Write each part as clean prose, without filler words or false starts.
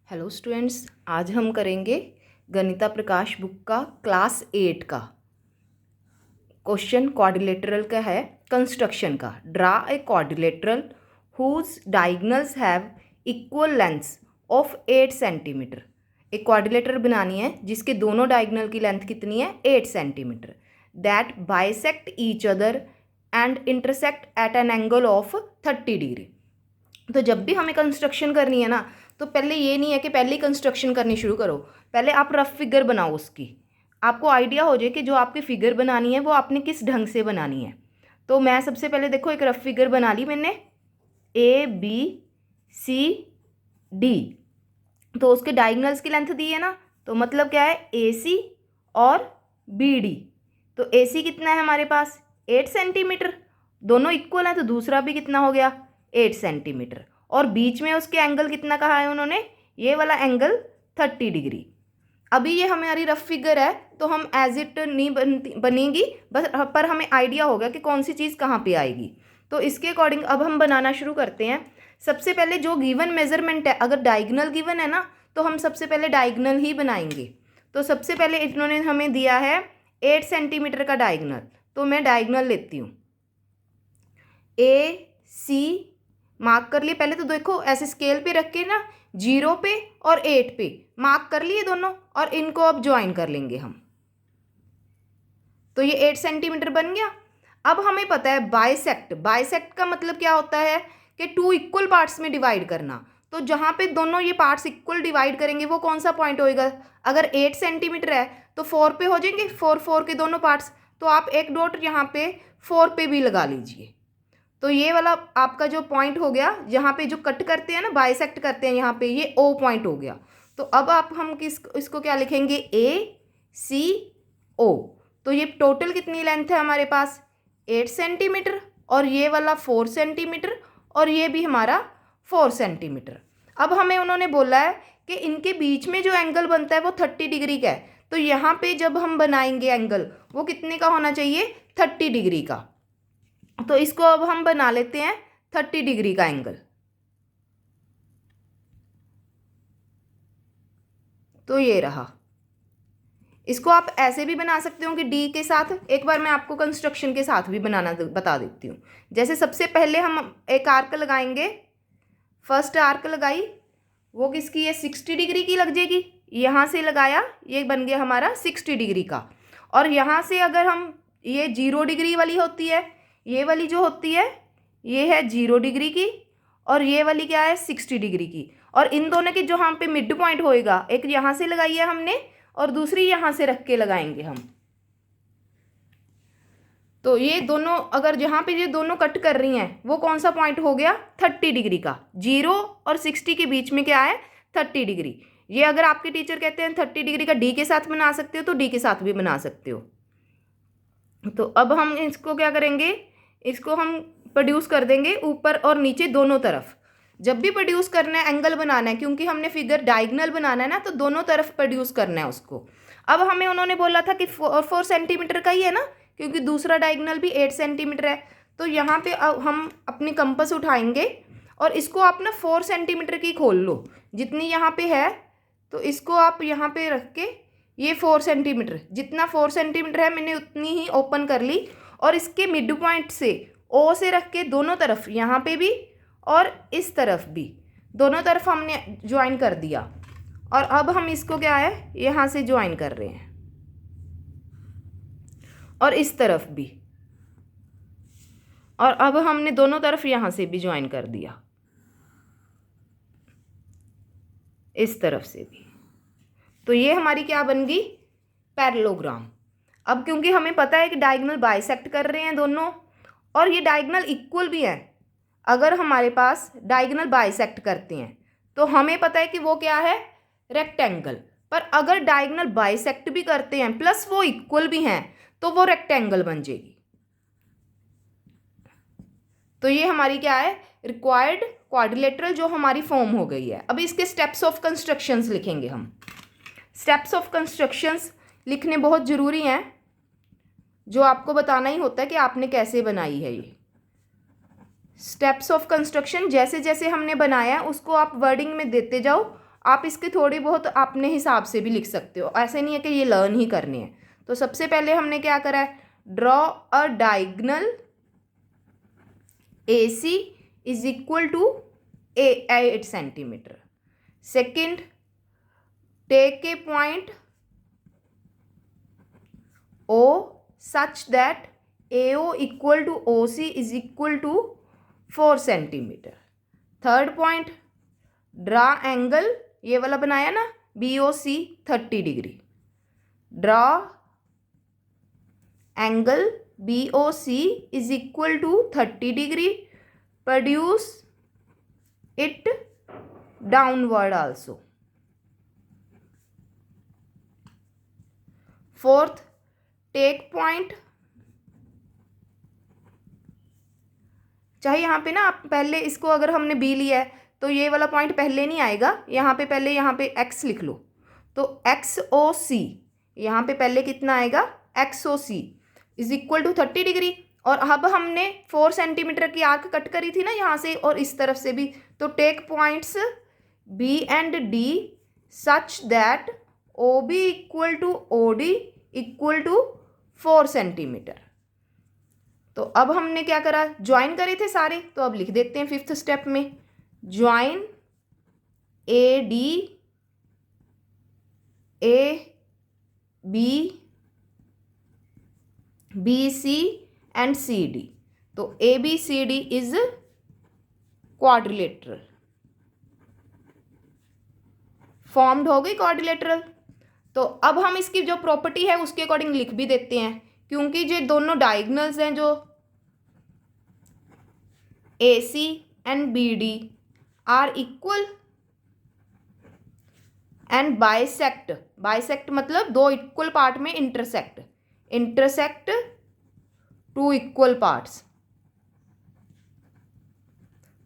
Hello students, आज हम करेंगे गणिता प्रकाश बुक का क्लास 8 का क्वेश्चन। क्वाड्रिलेटरल का है, कंस्ट्रक्शन का। Draw a quadrilateral whose diagonals have equal lengths of 8 centimetre. एक क्वाड्रिलेटरल बनानी है जिसके दोनों डायगोनल की लेंथ कितनी है, 8 centimetre. That bisect each other and intersect at an angle of 30 degree. तो जब भी हमें कंस्ट्रक्शन करनी है ना, तो पहले ये नहीं है कि पहले ही कंस्ट्रक्शन करनी शुरू करो। पहले आप रफ फिगर बनाओ, उसकी आपको आइडिया हो जाए कि जो आपकी फिगर बनानी है वो आपने किस ढंग से बनानी है। तो मैं सबसे पहले देखो एक रफ फिगर बना ली मैंने, ABCD। तो उसके डायगोनल्स की लेंथ दी है ना, तो मतलब क्या है, AC और BD। तो AC कितना है हमारे पास, 8 सेंटीमीटर। दोनों इक्वल हैं तो दूसरा भी कितना हो गया, 8 सेंटीमीटर। और बीच में उसके एंगल कितना कहा है उन्होंने, ये वाला एंगल 30 डिग्री। अभी ये हमारी रफ फिगर है तो हम एज इट नहीं बनेगी, बस पर हमें आइडिया होगा कि कौन सी चीज़ कहाँ पे आएगी। तो इसके अकॉर्डिंग अब हम बनाना शुरू करते हैं। सबसे पहले जो गिवन मेजरमेंट है, अगर डायगोनल गिवन है ना, तो हम सबसे पहले डायगोनल ही बनाएंगे। तो सबसे पहले इन्होंने हमें दिया है 8 सेंटीमीटर का डायगोनल, तो मैं डायगोनल लेती हूँ। AC मार्क कर लिए। पहले तो देखो ऐसे स्केल पे रख के ना, 0 पे और 8 पे मार्क कर लिए दोनों, और इनको अब ज्वाइन कर लेंगे हम। तो ये 8 सेंटीमीटर बन गया। अब हमें पता है बाइसेक्ट। बाइसेक्ट का मतलब क्या होता है कि 2 इक्वल पार्ट्स में डिवाइड करना। तो जहाँ पे दोनों ये पार्ट्स इक्वल डिवाइड करेंगे वो कौन सा पॉइंट होएगा। अगर 8 सेंटीमीटर है तो 4 पे हो जाएंगे, 4 के दोनों पार्ट्स। तो आप एक डॉट यहाँ पे 4 पे भी लगा लीजिए। तो ये वाला आपका जो पॉइंट हो गया, जहाँ पे जो कट करते हैं ना, बाइसेक्ट करते हैं, यहाँ पे ये O पॉइंट हो गया। तो अब आप हम इसको क्या लिखेंगे, ACO। तो ये टोटल कितनी लेंथ है हमारे पास, 8 सेंटीमीटर, और ये वाला 4 सेंटीमीटर, और ये भी हमारा 4 सेंटीमीटर। अब हमें उन्होंने बोला है कि इनके बीच में जो एंगल बनता है वो 30 डिग्री का है। तो यहाँ पे जब हम बनाएंगे एंगल, वो कितने का होना चाहिए, 30 डिग्री का। तो इसको अब हम बना लेते हैं 30 डिग्री का एंगल। तो ये रहा। इसको आप ऐसे भी बना सकते हो कि D के साथ। एक बार मैं आपको कंस्ट्रक्शन के साथ भी बनाना बता देती हूँ। जैसे सबसे पहले हम एक आर्क लगाएंगे। फर्स्ट आर्क लगाई, वो किसकी है, 60 डिग्री की लग जाएगी। यहाँ से लगाया, ये बन गया हमारा 60 डिग्री का। और यहाँ से अगर हम, ये 0 डिग्री वाली होती है, ये वाली जो होती है ये है 0 डिग्री की, और ये वाली क्या है, 60 डिग्री की। और इन दोनों के जो हम पे मिड पॉइंट होएगा, एक यहाँ से लगाई है हमने और दूसरी यहाँ से रख के लगाएंगे हम। तो ये दोनों, अगर जहाँ पे ये दोनों कट कर रही हैं, वो कौन सा पॉइंट हो गया, 30 डिग्री का। 0 और 60 के बीच में क्या है, 30 डिग्री। ये अगर आपके टीचर कहते हैं 30 डिग्री का D के साथ बना सकते हो, तो D के साथ भी बना सकते हो। तो अब हम इसको क्या करेंगे, इसको हम प्रोड्यूस कर देंगे ऊपर और नीचे दोनों तरफ। जब भी प्रोड्यूस करना है, एंगल बनाना है, क्योंकि हमने फिगर डायगोनल बनाना है ना, तो दोनों तरफ प्रोड्यूस करना है उसको। अब हमें उन्होंने बोला था कि 4 सेंटीमीटर का ही है ना, क्योंकि दूसरा डायगोनल भी 8 सेंटीमीटर है। तो यहाँ पे हम अपनी कंपास उठाएंगे और इसको आप ना 4 सेंटीमीटर की खोल लो, जितनी यहाँ पे है। तो इसको आप यहाँ पे रख के, ये 4 सेंटीमीटर, जितना 4 सेंटीमीटर है मैंने उतनी ही ओपन कर ली। और इसके मिड पॉइंट से O से रख के दोनों तरफ, यहाँ पे भी और इस तरफ भी, दोनों तरफ हमने ज्वाइन कर दिया। और अब हम इसको क्या है, यहाँ से ज्वाइन कर रहे हैं, और इस तरफ भी। और अब हमने दोनों तरफ यहाँ से भी ज्वाइन कर दिया, इस तरफ से भी। तो ये हमारी क्या बन गई, पैरेललोग्राम। अब क्योंकि हमें पता है कि डायगोनल बाइसेक्ट कर रहे हैं दोनों, और ये डायगोनल इक्वल भी हैं। अगर हमारे पास डायगोनल बाइसेक्ट करते हैं तो हमें पता है कि वो क्या है, रेक्टेंगल। पर अगर डायगोनल बाइसेक्ट भी करते हैं प्लस वो इक्वल भी हैं, तो वो रेक्टेंगल बन जाएगी। तो ये हमारी क्या है, रिक्वायर्ड क्वाड्रिलेटरल जो हमारी फॉर्म हो गई है। अभी इसके स्टेप्स ऑफ कंस्ट्रक्शंस लिखेंगे हम। स्टेप्स ऑफ कंस्ट्रक्शंस लिखने बहुत ज़रूरी हैं, जो आपको बताना ही होता है कि आपने कैसे बनाई है ये स्टेप्स ऑफ कंस्ट्रक्शन। जैसे जैसे हमने बनाया उसको आप वर्डिंग में देते जाओ, आप इसके थोड़ी बहुत अपने हिसाब से भी लिख सकते हो, ऐसे नहीं है कि ये लर्न ही करने हैं। तो सबसे पहले हमने क्या करा है, draw a diagonal AC is equal to 8 centimetre. Second, take a point O such that AO equal to OC is equal to 4 centimetre. Third point, draw angle, ये वाला बनाया ना, BOC 30 degree. Draw angle BOC is equal to 30 degree, produce it downward also. Fourth, take point, चाहे यहाँ पे ना आप पहले इसको, अगर हमने B लिया है तो ये वाला पॉइंट पहले नहीं आएगा, यहाँ पे पहले यहाँ पे X लिख लो। तो XOC यहाँ पे पहले कितना आएगा, XOC is equal to 30 degree. और अब हमने 4 सेंटीमीटर की आर्क कट करी थी ना यहाँ से और इस तरफ से भी, तो take points B and D such that OB equal to OD equal to 4 centimetre. तो अब हमने क्या करा, ज्वाइन करे थे सारे, तो अब लिख देते हैं फिफ्थ स्टेप में, join AD AB BC and CD। तो ABCD इज क्वाड्रिलेटरल, फॉर्म्ड हो गई क्वाड्रिलेटरल। तो अब हम इसकी जो प्रॉपर्टी है उसके अकॉर्डिंग लिख भी देते हैं, क्योंकि जो दोनों डायगनल्स हैं जो AC and BD are equal and bisect, bisect मतलब दो इक्वल पार्ट में intersect, intersect two equal parts,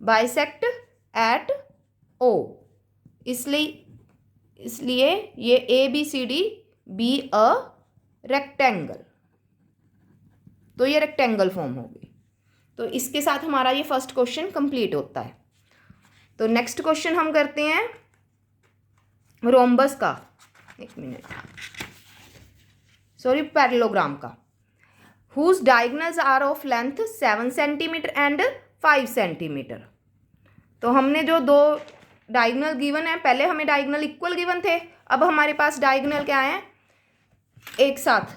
bisect at O। इसलिए ये ABCD बी अ रेक्टेंगल, तो ये रेक्टेंगल फॉर्म हो गई। तो इसके साथ हमारा ये फर्स्ट क्वेश्चन कंप्लीट होता है। तो नेक्स्ट क्वेश्चन हम करते हैं रोम्बस का, एक मिनट, सॉरी पैरेललोग्राम का। Whose diagonals are of length 7 centimetre and 5 centimetre. तो हमने जो दो डायगनल गिवन है, पहले हमें डायगनल इक्वल गिवन थे, अब हमारे पास डायगनल क्या है एक साथ।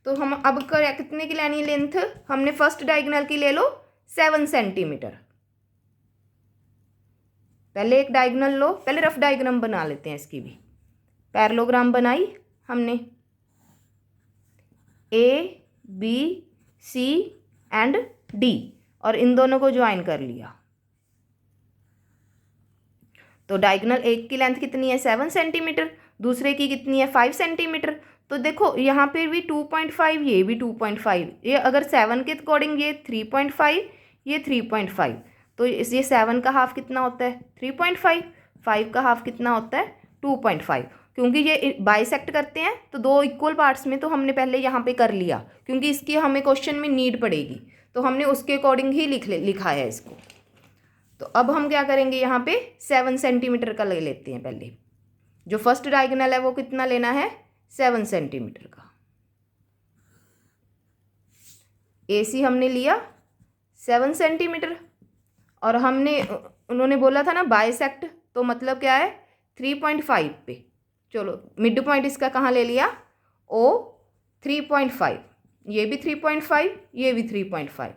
तो हम अब कितने की लेनी लेंथ, हमने फर्स्ट डायगनल की ले लो 7 सेंटीमीटर। पहले एक डायगनल लो, पहले रफ डायग्राम बना लेते हैं इसकी भी। पैरेललोग्राम बनाई हमने, ABC एंड D और इन दोनों को ज्वाइन कर लिया। तो डायगनल एक की लेंथ कितनी है 7 सेंटीमीटर, दूसरे की कितनी है 5 सेंटीमीटर। तो देखो यहाँ पे भी 2.5, ये भी 2.5, ये अगर 7 के अकॉर्डिंग ये 3.5, ये 3.5, तो ये 7 का हाफ कितना होता है 3.5, 5 का हाफ कितना होता है 2.5। क्योंकि ये बाइसेक्ट करते हैं तो दो इक्वल पार्ट्स में, तो हमने पहले यहाँ पे कर लिया, क्योंकि इसकी हमें क्वेश्चन में नीड पड़ेगी, तो हमने उसके अकॉर्डिंग ही लिखा है इसको। तो अब हम क्या करेंगे, यहाँ पे 7 सेंटीमीटर का ले लेते हैं। पहले जो फर्स्ट डायगोनल है वो कितना लेना है 7 सेंटीमीटर का। AC हमने लिया 7 सेंटीमीटर और हमने, उन्होंने बोला था ना बाइसेक्ट, तो मतलब क्या है 3.5 पे। चलो मिड पॉइंट इसका कहाँ ले लिया, O 3.5, ये भी 3.5, ये भी 3.5।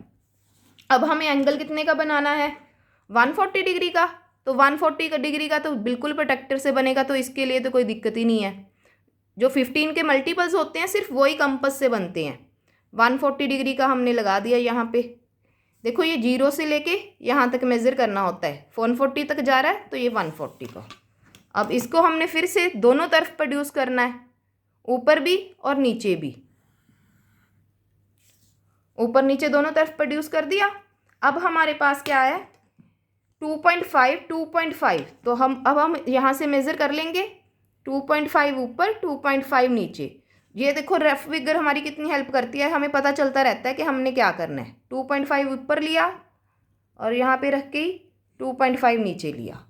अब हमें एंगल कितने का बनाना है 140 डिग्री का। तो 140 डिग्री का तो बिल्कुल प्रोटेक्टर से बनेगा, तो इसके लिए तो कोई दिक्कत ही नहीं है। जो 15 के मल्टीपल्स होते हैं सिर्फ वही कंपास से बनते हैं। 140 डिग्री का हमने लगा दिया यहाँ पे। देखो ये 0 से लेके यहाँ तक मेज़र करना होता है, 140 तक जा रहा है तो ये 140 का। अब इसको हमने फिर से दोनों तरफ प्रोड्यूस करना है, ऊपर भी और नीचे भी, ऊपर नीचे दोनों तरफ प्रोड्यूस कर दिया। अब हमारे पास क्या है 2.5, तो अब हम यहाँ से मेज़र कर लेंगे 2.5 ऊपर 2.5 नीचे। ये देखो रफ फिगर हमारी कितनी हेल्प करती है, हमें पता चलता रहता है कि हमने क्या करना है। 2.5 ऊपर लिया और यहाँ पे रख के 2.5 नीचे लिया।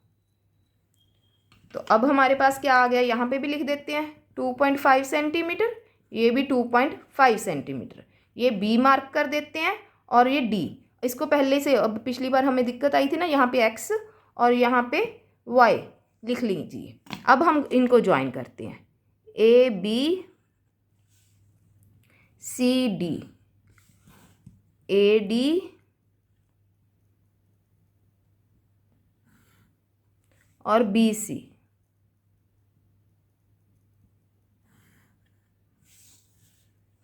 तो अब हमारे पास क्या आ गया, यहाँ पे भी लिख देते हैं 2.5 सेंटीमीटर, ये भी 2.5 सेंटीमीटर, ये बी मार्क कर देते हैं और ये डी। इसको पहले से, अब पिछली बार हमें दिक्कत आई थी ना, यहाँ पे एक्स और यहाँ पे वाई लिख लीजिए। अब हम इनको ज्वाइन करते हैं, A B C D, A D और बी सी।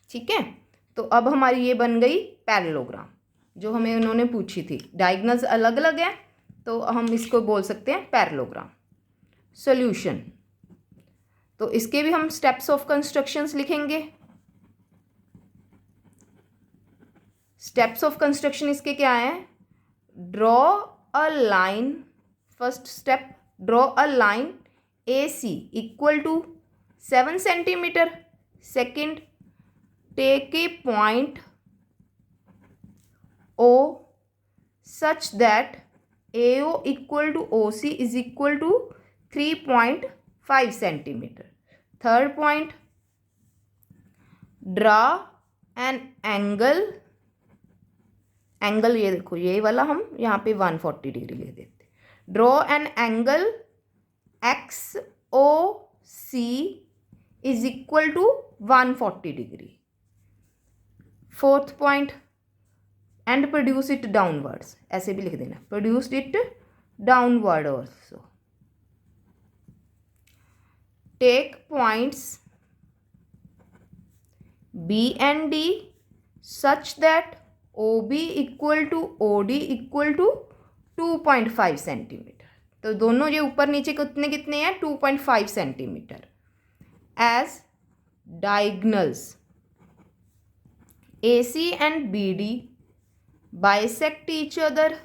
ठीक है, तो अब हमारी ये बन गई पैरेललोग्राम जो हमें उन्होंने पूछी थी। डायगोनल्स अलग अलग है तो हम इसको बोल सकते हैं पैरेललोग्राम। सॉल्यूशन, तो इसके भी हम स्टेप्स ऑफ कंस्ट्रक्शंस लिखेंगे। स्टेप्स ऑफ कंस्ट्रक्शन इसके क्या है, draw a line, first step draw a line A C equal to 7 centimetre. Second, take a point O such that AO equal to OC is equal to 3.5 centimeter. Third point, draw an angle, angle ये देखो ये वाला हम यहाँ पे 140 degree लिख देते। Draw an angle XOC is equal to 140 degree. Fourth point, and produce it downwards, ऐसे भी लिख देना, produce it downward also. Take points B and D such that OB equal to OD equal to 2.5 centimetre. तो दोनों ये ऊपर नीचे कितने कितने हैं, 2.5 centimetre. As diagonals AC and BD bisect each other,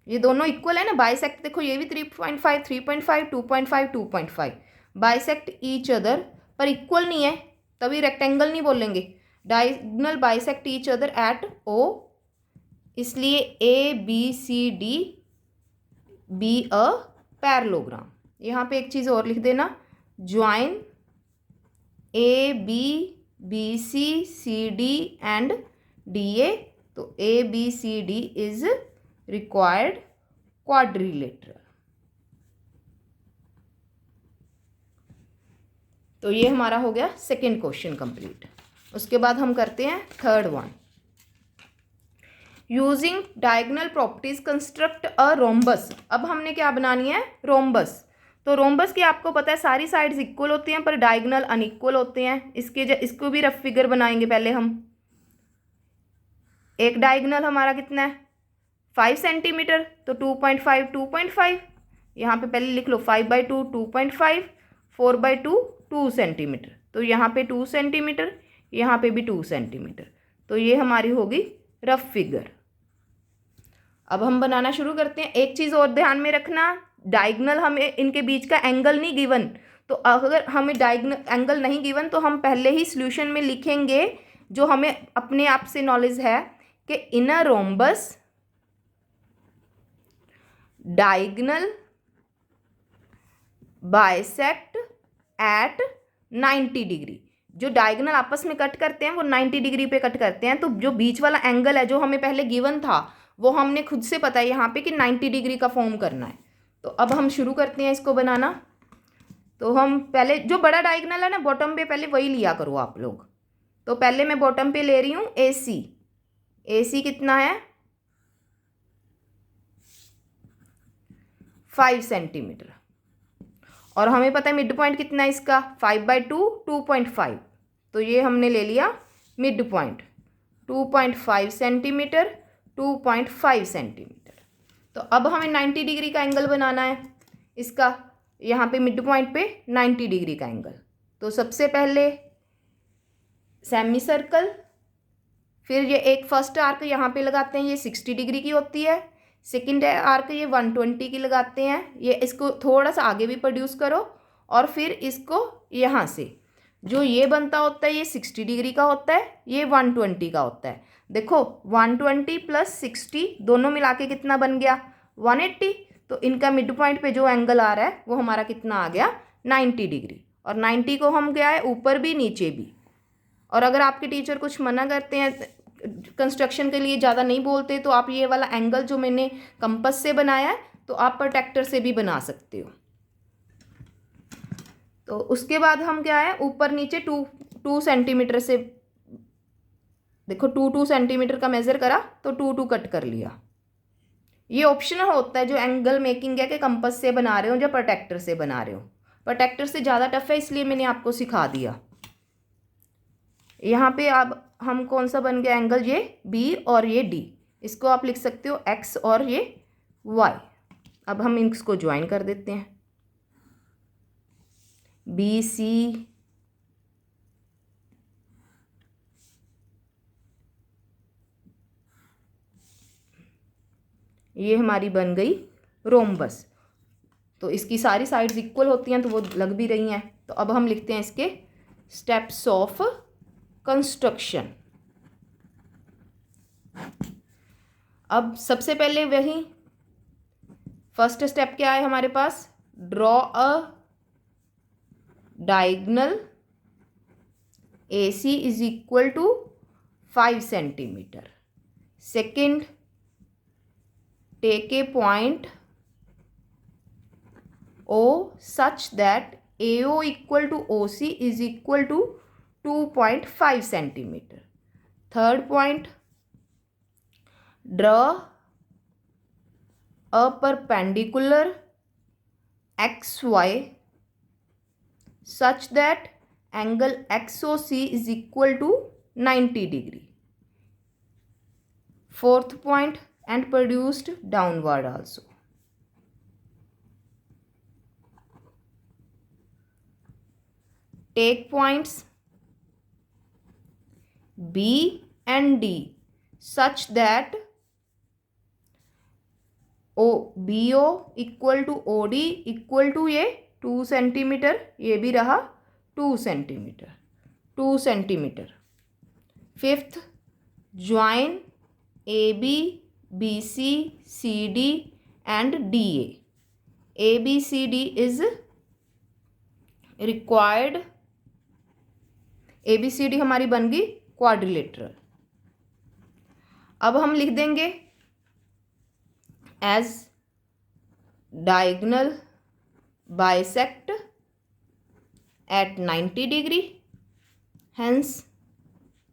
ये दोनों इक्वल है ना, बाइसेक्ट देखो ये भी 3.5 3.5 2.5 2.5 बाइसेक्ट ईच अदर, पर इक्वल नहीं है तभी रेक्टेंगल नहीं बोलेंगे। Diagonal bisect each other at O, इसलिए ABCD बी अ पैरेललोग्राम। यहाँ पे एक चीज़ और लिख देना, join ABBC CD and DA, तो ABCD is required quadrilateral। तो ये हमारा हो गया सेकेंड क्वेश्चन कंप्लीट। उसके बाद हम करते हैं third one, using diagonal properties construct a rhombus. अब हमने क्या बनानी है, रोम्बस। तो रोम्बस की आपको पता है सारी साइड्स इक्वल होती हैं पर डायगोनल अनइक्वल होते हैं। इसको भी रफ फिगर बनाएंगे पहले हम। एक डायगोनल हमारा कितना है 5 सेंटीमीटर, तो 2.5 2.5, यहाँ पे पहले लिख लो 5/2 2.5, 4/2 2 सेंटीमीटर, तो यहाँ पे 2 सेंटीमीटर, यहाँ पे भी 2 सेंटीमीटर। तो ये हमारी होगी रफ फिगर। अब हम बनाना शुरू करते हैं। एक चीज़ और ध्यान में रखना, डायगोनल हमें इनके बीच का एंगल नहीं गिवन, तो अगर हमें डायगोनल एंगल नहीं गिवन तो हम पहले ही सॉल्यूशन में लिखेंगे जो हमें अपने आप से नॉलेज है कि in a rhombus diagonal bisect at 90 degree. जो डायगोनल आपस में कट करते हैं वो 90 डिग्री पे कट करते हैं, तो जो बीच वाला एंगल है जो हमें पहले गिवन था वो हमने खुद से पता है यहाँ पे कि 90 डिग्री का फॉर्म करना है। तो अब हम शुरू करते हैं इसको बनाना। तो हम पहले जो बड़ा डायगोनल है ना बॉटम पे, पहले वही लिया करो आप लोग। तो पहले मैं बॉटम पे ले रही हूँ AC। AC कितना है 5 सेंटीमीटर, और हमें पता है मिड पॉइंट कितना है इसका 5/2 2.5, तो ये हमने ले लिया मिड पॉइंट 2.5 सेंटीमीटर 2.5 सेंटीमीटर। तो अब हमें 90 डिग्री का एंगल बनाना है इसका, यहाँ पे मिड पॉइंट पे 90 डिग्री का एंगल। तो सबसे पहले सेमी सर्कल, फिर ये एक फर्स्ट आर्क यहाँ पे लगाते हैं, ये 60 डिग्री की होती है। सेकंड आर्क ये 120 की लगाते हैं। ये इसको थोड़ा सा आगे भी प्रोड्यूस करो, और फिर इसको यहाँ से जो ये बनता होता है ये 60 डिग्री का होता है, ये 120 का होता है। देखो 120 + 60 दोनों मिला के कितना बन गया 180। तो इनका मिड पॉइंट पे जो एंगल आ रहा है वो हमारा कितना आ गया 90 डिग्री। और 90 को हम क्या है ऊपर भी नीचे भी। और अगर आपके टीचर कुछ मना करते हैं कंस्ट्रक्शन के लिए ज़्यादा नहीं बोलते तो आप ये वाला एंगल जो मैंने कंपास से बनाया है तो आप प्रोट्रैक्टर से भी बना सकते हो। तो उसके बाद हम क्या है ऊपर नीचे 2 सेंटीमीटर से देखो 2 सेंटीमीटर का मेज़र करा तो 2 कट कर लिया। ये ऑप्शनल होता है जो एंगल मेकिंग है कि कंपास से बना रहे हो या प्रोट्रैक्टर से बना रहे हो। प्रोट्रैक्टर से ज़्यादा टफ है इसलिए मैंने आपको सिखा दिया। यहाँ पे अब हम कौन सा बन गया एंगल, ये बी और ये डी, इसको आप लिख सकते हो एक्स और ये वाई। अब हम इसको ज्वाइन कर देते हैं, बी सी ये हमारी बन गई रोम्बस। तो इसकी सारी साइड्स इक्वल होती हैं तो वो लग भी रही हैं। तो अब हम लिखते हैं इसके स्टेप्स ऑफ कंस्ट्रक्शन। अब सबसे पहले वही फर्स्ट स्टेप क्या है हमारे पास, draw a diagonal AC is equal to 5 centimetre. Second, take a point O such that AO equal to OC is equal to 2.5 centimeter. Third point, draw a perpendicular XY such that angle XOC is equal to 90 degree. Fourth point, and produced downward also. Take points B and D such that BO equal to OD equal to ये 2 centimetre, ये भी रहा 2 centimetre, 2 centimetre. Fifth, join AB, BC, CD and DA. ABCD is required। ABCD हमारी बन गई quadrilateral. अब हम लिख देंगे as diagonal bisect at 90 degree, hence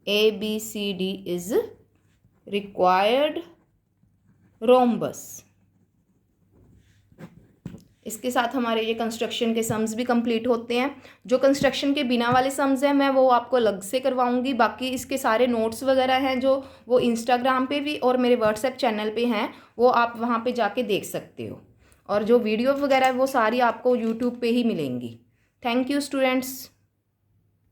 ABCD is required rhombus. इसके साथ हमारे ये कंस्ट्रक्शन के सम्स भी कंप्लीट होते हैं। जो कंस्ट्रक्शन के बिना वाले सम्स हैं मैं वो आपको अलग से करवाऊंगी। बाकी इसके सारे नोट्स वगैरह हैं जो वो इंस्टाग्राम पे भी और मेरे व्हाट्सएप चैनल पे हैं, वो आप वहाँ पे जाके देख सकते हो। और जो वीडियो वगैरह है वो सारी आपको यूट्यूब पे ही मिलेंगी। Thank you students.